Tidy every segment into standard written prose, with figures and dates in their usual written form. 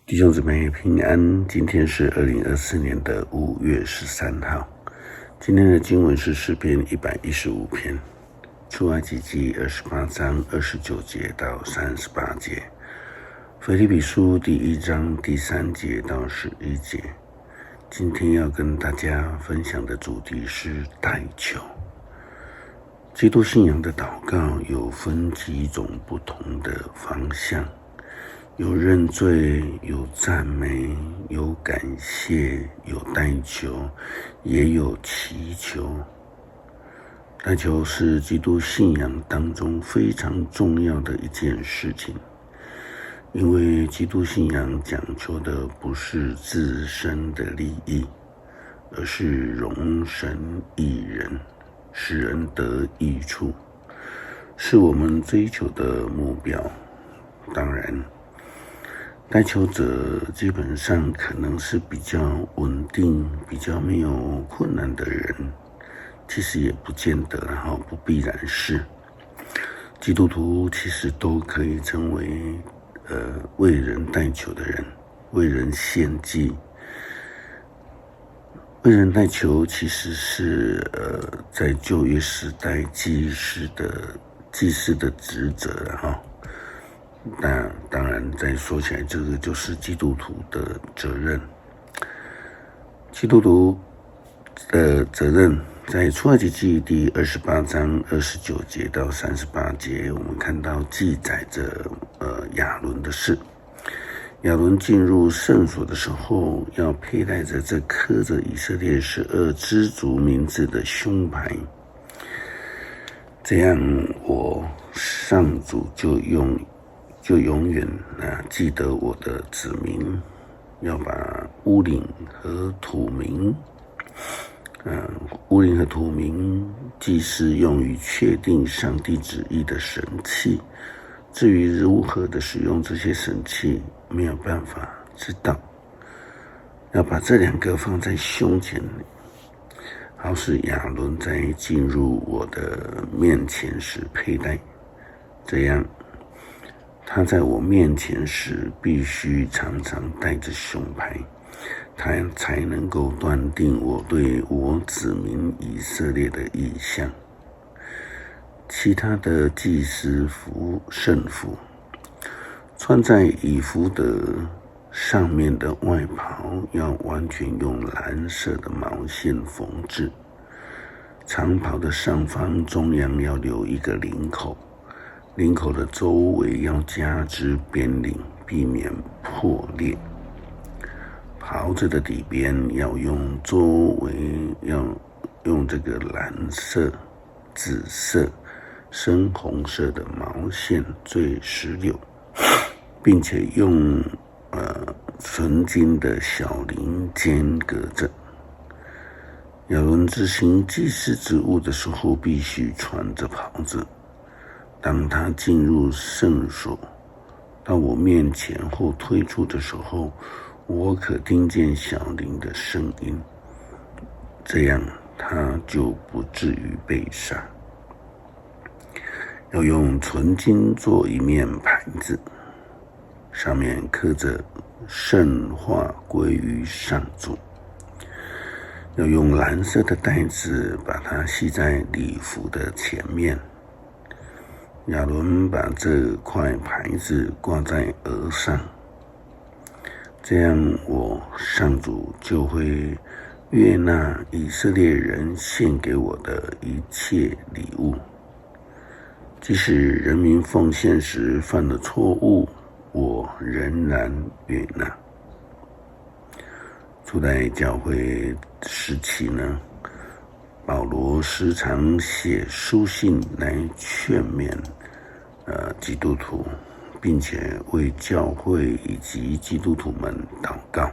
弟兄姊妹平安，今天是2024年的5月13号。今天的经文是诗篇115篇，出埃及记28章29节到38节，腓立比书第1章第3节到11节。今天要跟大家分享的主题是代求。基督信仰的祷告有分几种不同的方向，有认罪，有赞美，有感谢，有代求，也有祈求。代求是基督信仰当中非常重要的一件事情，因为基督信仰讲求的不是自身的利益，而是荣神益人，使人得益处，是我们追求的目标。当然，代求者基本上可能是比较稳定、比较没有困难的人，其实也不见得，不必然是。基督徒其实都可以成为为人代求的人，为人献祭。为人代求其实是在旧约时代祭司的职责那当然再说起来，这个就是基督徒的责任。基督徒的责任在出埃及记第28章29节到38节，我们看到记载着亚伦的事。亚伦进入圣所的时候，要佩戴着这刻着以色列12支族名字的胸牌，这样我上主就永远记得我的子民，要把乌灵和土明祭司用于确定上帝旨意的神器。至于如何的使用这些神器，没有办法知道。要把这2个放在胸前，好使亚伦在进入我的面前时佩戴，这样他在我面前时必须常常带着胸牌，他才能够断定我对我子民以色列的意向。其他的祭司圣服穿在以弗得上面的外袍要完全用蓝色的毛线缝制，长袍的上方中央要留一个领口，领口的周围要加之边领，避免破裂。袍子的底边要用这个蓝色、紫色、深红色的毛线缀16，并且用纯金的小铃间隔着。亚伦执行祭司职务的时候，必须穿着袍子。当他进入圣所，到我面前或退出的时候，我可听见小铃的声音，这样他就不至于被杀。要用纯金做一面牌子，上面刻着圣化归于上主。要用蓝色的带子把它系在礼服的前面。亚伦把这块牌子挂在额上，这样我上主就会悦纳以色列人献给我的一切礼物。即使人民奉献时犯了错误，我仍然悦纳。初代教会时期保罗时常写书信来劝勉基督徒，并且为教会以及基督徒们祷告。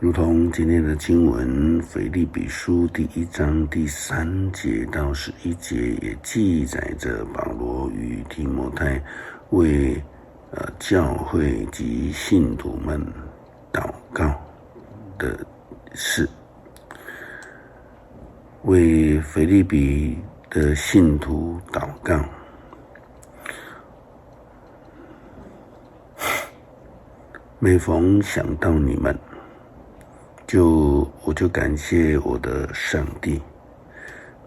如同今天的经文，腓立比书第1章第3节到11节也记载着保罗与提摩太为教会及信徒们祷告的事，为腓立比的信徒祷告。每逢想到你们，我就感谢我的上帝。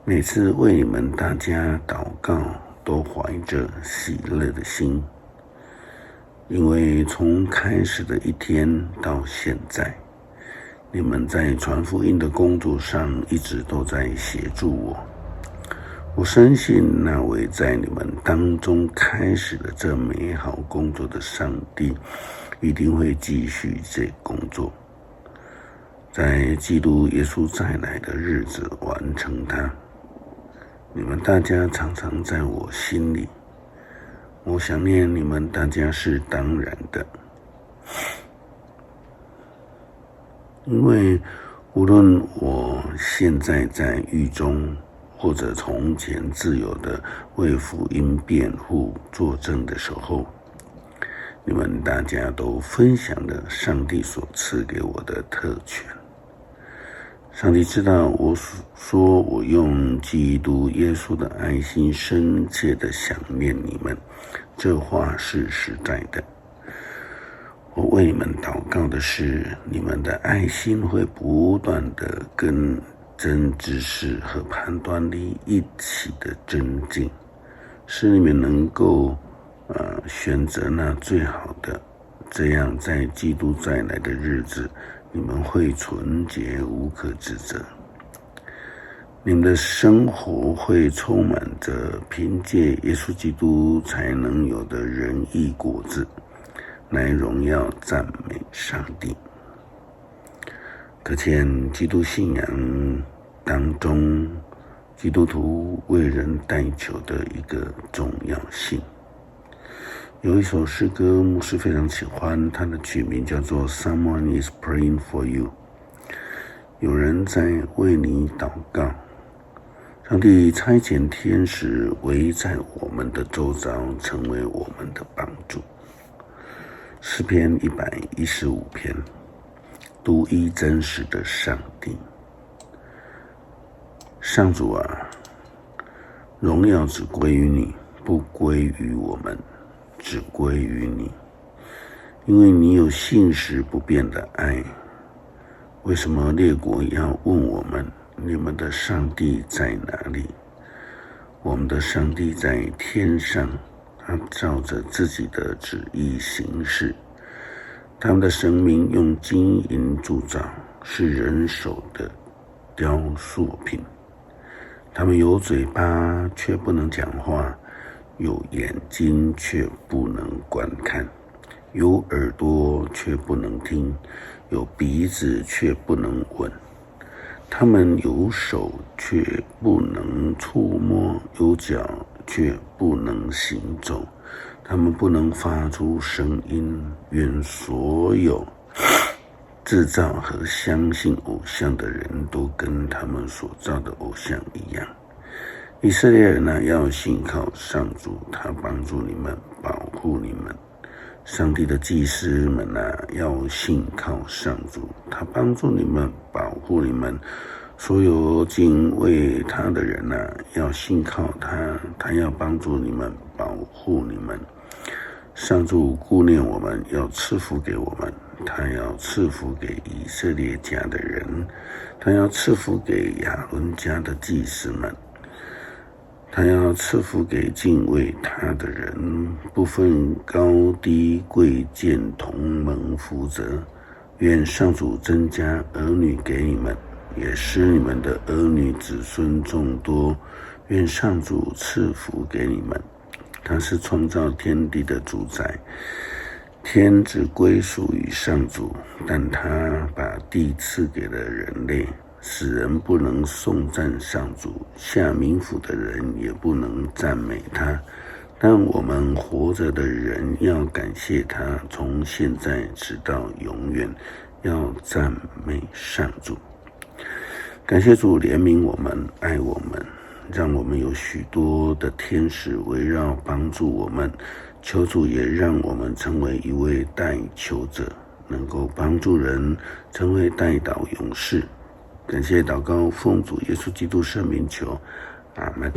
每次为你们大家祷告，都怀着喜乐的心，因为从开始的一天到现在，你们在传福音的工作上一直都在协助我。我深信那位在你们当中开始了这美好工作的上帝，一定会继续这工作，在基督耶稣再来的日子完成它。你们大家常常在我心里，我想念你们大家是当然的，因为无论我现在在狱中，或者从前自由的为福音辩护作证的时候，你们大家都分享了上帝所赐给我的特权。上帝知道我说我用基督耶稣的爱心深切的想念你们，这话是实在的。我为你们祷告的是，你们的爱心会不断的跟真知识和判断力一起的增进，使你们能够选择那最好的，这样在基督再来的日子，你们会纯洁无可指责。你们的生活会充满着凭借耶稣基督才能有的仁义果子，来荣耀赞美上帝。可见基督信仰当中，基督徒为人代求的一个重要性。有一首诗歌，牧师非常喜欢，它的曲名叫做 Someone is praying for you。 有人在为你祷告。上帝差遣天使围在我们的周遭，成为我们的帮助。诗篇115篇，独一真实的上帝。上主啊，荣耀只归于你，不归于我们，只归于你。因为你有信实不变的爱。为什么列国要问我们，你们的上帝在哪里？我们的上帝在天上，他照着自己的旨意行事。他们的神明用金银铸造，是人手的雕塑品。他们有嘴巴却不能讲话，有眼睛却不能观看，有耳朵却不能听，有鼻子却不能闻。他们有手却不能触摸，有脚却不能行走。他们不能发出声音。愿所有制造和相信偶像的人都跟他们所造的偶像一样。以色列人呢，要信靠上主，他帮助你们，保护你们。上帝的祭司们要信靠上主，他帮助你们，保护你们。所有敬畏他的人要信靠他，他要帮助你们，保护你们。上主顾念我们，要赐福给我们，他要赐福给以色列家的人，他要赐福给亚伦家的祭司们，他要赐福给敬畏他的人，不分高低贵贱，同蒙福泽。愿上主增加儿女给你们，也使你们的儿女子孙众多。愿上主赐福给你们。他是创造天地的主宰，天只归属于上主，但他把地赐给了人类，使人不能颂赞上主，下冥府的人也不能赞美他。但我们活着的人要感谢他，从现在直到永远，要赞美上主。感谢主怜悯我们，爱我们，让我们有许多的天使围绕帮助我们。求主也让我们成为一位代求者，能够帮助人，成为代祷勇士。感谢祷告，奉主耶稣基督圣名求，阿们。